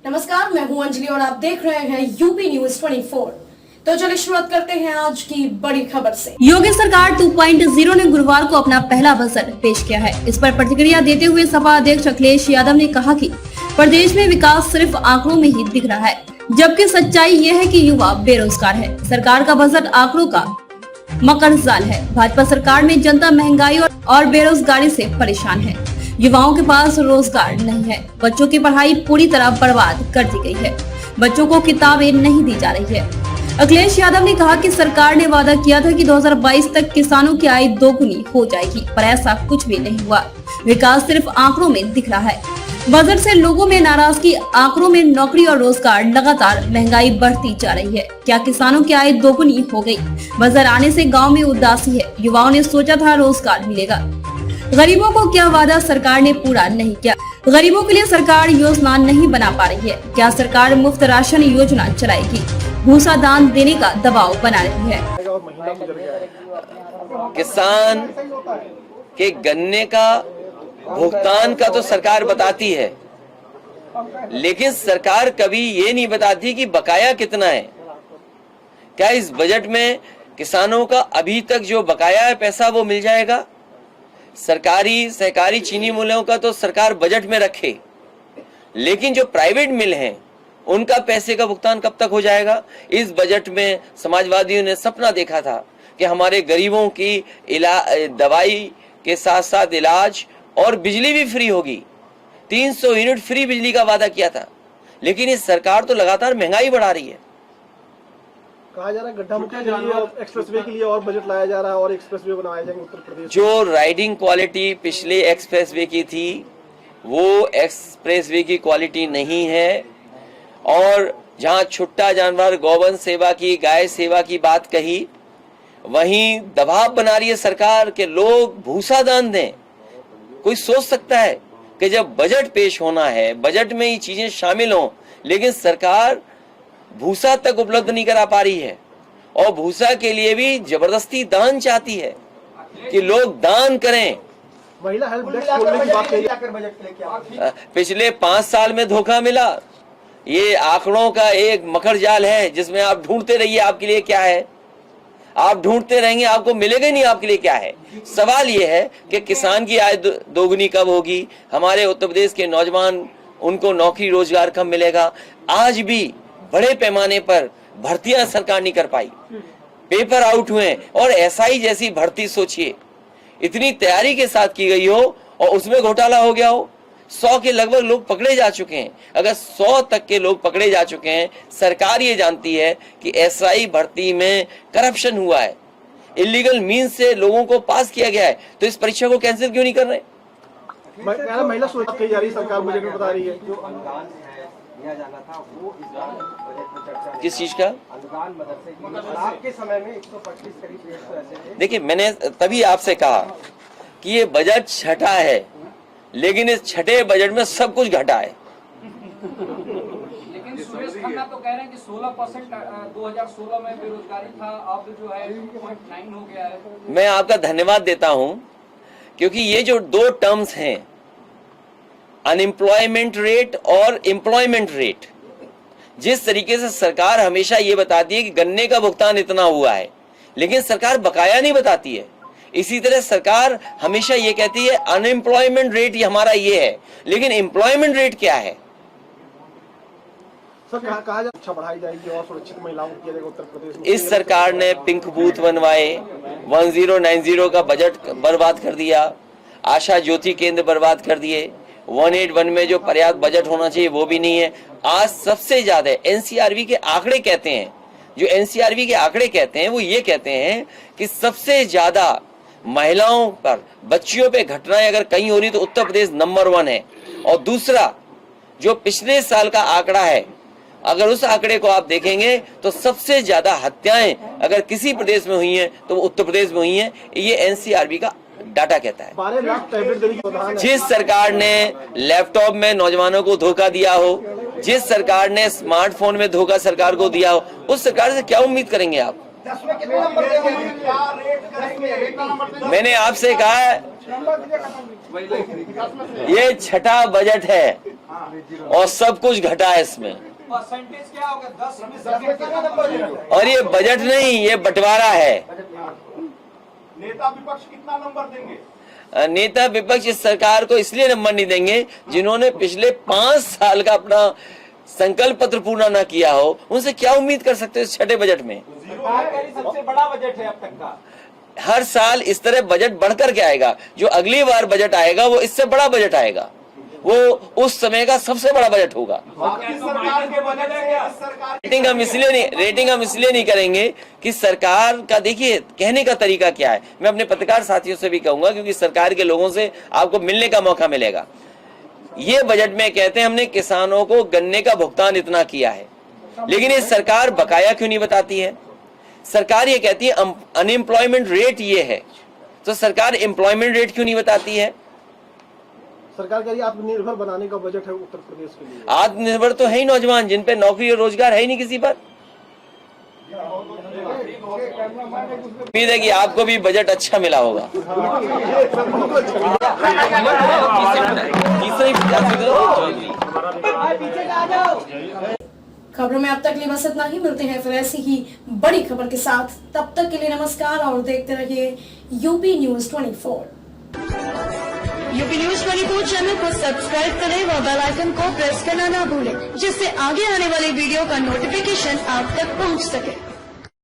नमस्कार, मैं हूं अंजलि और आप देख रहे हैं यूपी न्यूज 24। तो चलिए शुरुआत करते हैं आज की बड़ी खबर से। योगी सरकार 2.0 ने गुरुवार को अपना पहला बजट पेश किया है। इस पर प्रतिक्रिया देते हुए सपा अध्यक्ष अखिलेश यादव ने कहा कि प्रदेश में विकास सिर्फ आंकड़ों में ही दिख रहा है, जबकि सच्चाई ये है कि युवा बेरोजगार है। सरकार का बजट आंकड़ों का मकर जाल है। भाजपा सरकार में जनता महंगाई और बेरोजगारी से परेशान है। युवाओं के पास रोजगार नहीं है। बच्चों की पढ़ाई पूरी तरह बर्बाद कर दी गई है। बच्चों को किताबें नहीं दी जा रही है। अखिलेश यादव ने कहा कि सरकार ने वादा किया था कि 2022 तक किसानों की आय दोगुनी हो जाएगी, पर ऐसा कुछ भी नहीं हुआ। विकास सिर्फ आंकड़ों में दिख रहा है। बजट से लोगों में नाराजगी। आंकड़ों में नौकरी और रोजगार, लगातार महंगाई बढ़ती जा रही है। क्या किसानों की आय दोगुनी हो गई? बजट आने से गाँव में उदासी है। युवाओं ने सोचा था रोजगार मिलेगा। गरीबों को क्या वादा सरकार ने पूरा नहीं किया? गरीबों के लिए सरकार योजना नहीं बना पा रही है। क्या सरकार मुफ्त राशन योजना चलाएगी? भूसा दान देने का दबाव बना रही है। किसान के गन्ने का भुगतान का तो सरकार बताती है, लेकिन सरकार कभी ये नहीं बताती कि बकाया कितना है। क्या इस बजट में किसानों का अभी तक जो बकाया है पैसा वो मिल जाएगा? सरकारी सहकारी चीनी मिलों का तो सरकार बजट में रखे, लेकिन जो प्राइवेट मिल हैं उनका पैसे का भुगतान कब तक हो जाएगा? इस बजट में समाजवादियों ने सपना देखा था कि हमारे गरीबों की दवाई के साथ साथ इलाज और बिजली भी फ्री होगी। 300 यूनिट फ्री बिजली का वादा किया था, लेकिन इस सरकार तो लगातार महंगाई बढ़ा रही है। कहा जा रहा है गड्ढा मुक्ति के लिए एक्सप्रेसवे के लिए और बजट लाया जा रहा है और एक्सप्रेसवे बनाए जाएंगे उत्तर प्रदेश। जो राइडिंग क्वालिटी पिछले एक्सप्रेसवे की थी वो एक्सप्रेसवे की क्वालिटी नहीं है। और जहां छुट्टा जानवर गौवंश सेवा की, गाय सेवा की बात कही, वहीं दबाव बना रही है सरकार के लोग भूसा दान दें। कोई सोच सकता है कि जब बजट पेश होना है, बजट में ये चीजें शामिल हों, लेकिन सरकार भूसा तक उपलब्ध नहीं करा पा रही है। और भूसा के लिए भी जबरदस्ती दान चाहती है कि लोग दान करें। महिला हेल्प डेस्क खोलने की बात कही। पिछले 5 साल में धोखा मिला। ये आंकड़ों का एक मकर जाल है जिसमें आप ढूंढते रहिए आपके लिए क्या है। आप ढूंढते रहेंगे, आपको मिलेगा ही नहीं आपके लिए क्या है। सवाल ये है कि किसान की आय दोगुनी कब होगी? हमारे उत्तर प्रदेश के नौजवान, उनको नौकरी रोजगार कब मिलेगा? आज भी बड़े पैमाने पर भर्तियां सरकार नहीं कर पाई, पेपर आउट हुए। और एसआई जैसी भर्ती सोचिए, इतनी तैयारी के साथ की गई हो और उसमें घोटाला हो गया हो। 100 के लगभग लोग पकड़े जा चुके हैं। अगर 100 तक के लोग पकड़े जा चुके हैं, सरकार ये जानती है कि एसआई भर्ती में करप्शन हुआ है, इलीगल मींस से लोगों को पास किया गया है, तो इस परीक्षा को कैंसिल क्यों नहीं कर रहे? महिला सुरक्षा की जा रही सरकार बजट में बता रही है। जो अनुदान दिया जाना था वो इस बार बजट में चर्चा है। किस चीज का अनुदान मदरसे की आपके समय में 125 करीब 100 ऐसे थे। देखिए, मैंने तभी आपसे कहा कि ये बजट छठा है, लेकिन इस छठे बजट में सब कुछ घटा है। लेकिन सुरेश खन्ना तो कह रहे हैं कि 16% 2016 में बेरोजगारी था, अब जो है 2.9 हो गया है। मैं आपका धन्यवाद देता हूं, क्योंकि ये जो 2 टर्म्स हैं, अनएम्प्लॉयमेंट रेट और एम्प्लॉयमेंट रेट, जिस तरीके से सरकार हमेशा ये बताती है कि गन्ने का भुगतान इतना हुआ है, लेकिन सरकार बकाया नहीं बताती है। इसी तरह सरकार हमेशा ये कहती है अनएम्प्लॉयमेंट रेट हमारा ये है, लेकिन एम्प्लॉयमेंट रेट क्या है? सर कहा जा अच्छा बढ़ाई जाएगी और सुरक्षित महिलाओं को किया जाएगा उत्तर प्रदेश में। इस सरकार ने पिंक बूथ बनवाए, 1090 का बजट बर्बाद कर दिया, आशा ज्योति केंद्र बर्बाद कर दिए, 181 में जो पर्याप्त बजट होना चाहिए वो भी नहीं है। आज सबसे ज्यादा एनसीआरबी के आंकड़े कहते हैं, जो एनसीआरबी के आंकड़े कहते हैं वो ये कहते हैं कि सबसे ज्यादा महिलाओं पर, बच्चियों पे घटनाएं अगर कहीं हो रही तो उत्तर प्रदेश नंबर 1 है। और दूसरा जो पिछले साल का आंकड़ा है, अगर उस आंकड़े को आप देखेंगे तो सबसे ज्यादा हत्याएं अगर किसी प्रदेश में हुई हैं तो वो उत्तर प्रदेश में हुई हैं। ये एनसीआरबी का डाटा कहता है। 12 लाख टैबलेट देने की प्रधान है। जिस सरकार ने लैपटॉप में नौजवानों को धोखा दिया हो, जिस सरकार ने स्मार्टफोन में धोखा सरकार को दिया हो, उस सरकार से क्या उम्मीद करेंगे आप? मैंने आपसे कहा ये छठा बजट है। और सब कुछ घटा है इसमें। परसेंटेज क्या होगा? 10 में कितना नंबर? और ये बजट नहीं, ये बंटवारा है। नेता विपक्ष कितना नंबर देंगे? नेता विपक्ष इस सरकार को इसलिए नंबर नहीं देंगे जिन्होंने पिछले 5 साल का अपना संकल्प पत्र पूरा ना किया हो। उनसे क्या उम्मीद कर सकते हो इस छठे बजट में? सरकार का ये सबसे बड़ा बजट है अब तक का। हर साल इस तरह बजट बढ़कर के आएगा। जो अगली बार बजट आएगा वो इससे बड़ा बजट आएगा, वो उस समय का सबसे बड़ा बजट होगा। आपकी सरकार के बजट से इस सरकार रेटिंग हम इसलिए नहीं करेंगे कि सरकार का, देखिए कहने का तरीका क्या है। मैं अपने पत्रकार साथियों से भी कहूंगा, क्योंकि सरकार के लोगों से आपको मिलने का मौका मिलेगा। ये बजट में कहते हैं हमने किसानों को गन्ने का भुगतान इतना किया है, लेकिन ये सरकार बकाया क्यों नहीं बताती है? सरकार ये कहती है अनएम्प्लॉयमेंट रेट ये है, तो सरकार एम्प्लॉयमेंट रेट क्यों नहीं बताती है? सरकार कह रही है आत्मनिर्भर बनाने का बजट है उत्तर प्रदेश के लिए। आत्मनिर्भर तो है ही नौजवान, जिन पे नौकरी और रोजगार है ही नहीं किसी पर। उम्मीद है कि आपको भी बजट अच्छा मिला होगा। खबरों में अब तक लिए बस इतना ही। मिलते हैं फिर ऐसी ही बड़ी खबर के साथ। तब तक के लिए नमस्कार और देखते रहिए UP news 24। UP news 24 channel को सब्सक्राइब करें व बेल आइकन को प्रेस करना ना भूलें, जिससे आगे आने वाली वीडियो का नोटिफिकेशन आप तक पहुंच सके।